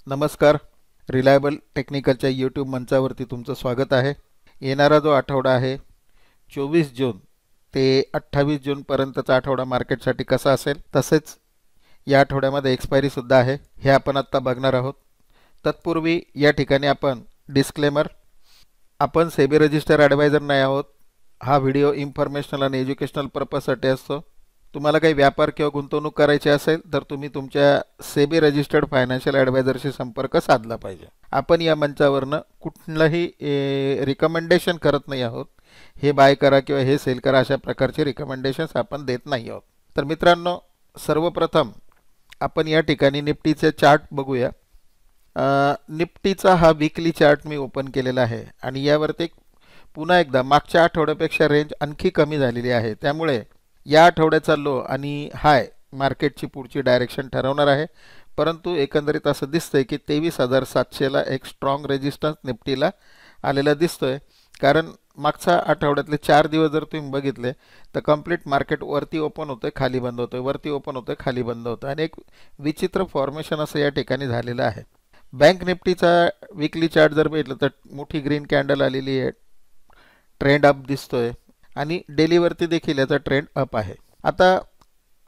नमस्कार. Reliable टेक्निकलच्या YouTube मंचावरती तुमचं स्वागत आहे. येणारा जो आठवडा आहे 24 जून ते 28 जूनपर्यंतचा आठवडा मार्केटसाठी कसा असेल, तसेच या आठवड्यामध्ये एक्सपायरीसुद्धा आहे, हे आपण आत्ता बघणार आहोत. तत्पूर्वी या ठिकाणी आपण डिस्क्लेमर, आपण सेबी रजिस्टर ॲडवायझर नाही आहोत. हा व्हिडिओ इन्फॉर्मेशनल आणि एज्युकेशनल पर्पजसाठी असतो. तुम्हाला काही व्यापार किंवा गुंतवणूक करायची असेल तर तुम्ही तुमच्या सेबी रजिस्टर्ड फायनान्शियल ॲडवायझरशी संपर्क साधला पाहिजे. आपण या मंचावरनं कुठलंही रिकमेंडेशन करत नाही आहोत. हे बाय करा किंवा हे सेल करा अशा प्रकारचे रिकमेंडेशन्स आपण देत नाही आहोत. तर मित्रांनो, सर्वप्रथम आपण या ठिकाणी निफ्टीचे चार्ट बघूया. निफ्टीचा हा वीकली चार्ट मी ओपन केलेला आहे आणि यावरती पुन्हा एकदा मागच्या आठवड्यापेक्षा रेंज आणखी कमी झालेली आहे. त्यामुळे या आठवड्याचा लो आणि हाय मार्केटची पुढची डायरेक्शन ठरवणार आहे. परंतु एकंदरीत असं दिसतंय की 23,700ला एक स्ट्रॉंग रेजिस्टन्स निफ्टीला आलेला दिसतोय. कारण मागच्या आठवड्यातले 4 दिवस जर तुम्ही बघितले तर कंप्लीट मार्केट वरती ओपन होतंय, खाली बंद होतंय, वरती ओपन होतंय, खाली बंद होतं आणि एक विचित्र फॉर्मेशन असं या ठिकाणी झालेलं आहे. बँक निफ्टीचा वीकली चार्ट जर बघितलं तर मोठी ग्रीन कॅन्डल आलेली आहे, ट्रेंड अप दिसतोय आणि डेलीवरती देखील याचा ट्रेंड अप आहे. आता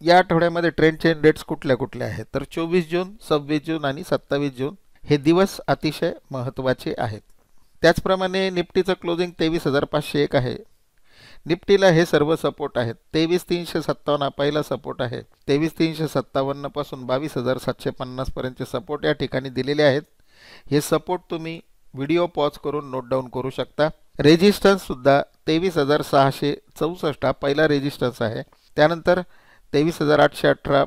या आठवड्यामध्ये ट्रेंड चेन डेट्स कुठल्या कुठल्या आहेत तर 24 जून, 26 जून आणि 27 जून हे दिवस अतिशय महत्त्वाचे आहेत. त्याचप्रमाणे निफ्टीचं क्लोजिंग 23,501 आहे. निफ्टीला हे सर्व सपोर्ट आहेत. 23,357 हा पहिला सपोर्ट आहे. 23,357 पासून 22,750 पर्यंतचे सपोर्ट या ठिकाणी दिलेले आहेत. हे सपोर्ट तुम्ही व्हिडिओ पॉज करून नोट डाऊन करू शकता. रेजिस्टन्स सुद्धा 23,664 हा पहिला रेजिस्टन्स आहे. त्यानंतर 23,818,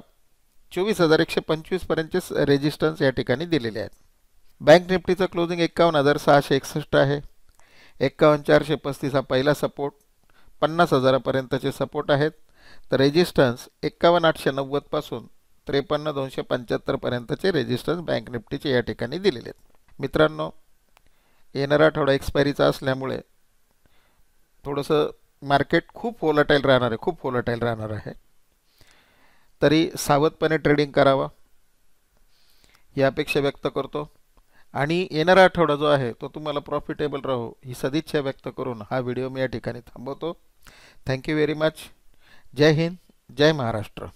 24,125 पर्यंतचे रेजिस्टन्स या ठिकाणी दिलेले आहेत. बँक निफ्टीचं क्लोजिंग 51,661 आहे. 51,435 हा पहिला सपोर्ट, 50,000 पर्यंतचे सपोर्ट आहेत. तर रेजिस्टन्स 51,890 पासून 53,275 पर्यंतचे रेजिस्टन्स बँक निफ्टीचे या ठिकाणी दिलेले आहेत. मित्रांनो, येणारा आठवडा एक्सपायरीचा असल्यामुळे थोडंसं मार्केट खूप व्होलाटाईल राहणार आहे. तरी सावधपणे ट्रेडिंग करावा ही अपेक्षा व्यक्त करतो आणि येणारा आठवडा जो आहे तो तुम्हाला प्रॉफिटेबल राहो ही सदिच्छा व्यक्त करून हा व्हिडिओ मी या ठिकाणी थांबवतो. Thank you very much. जय हिंद, जय महाराष्ट्र.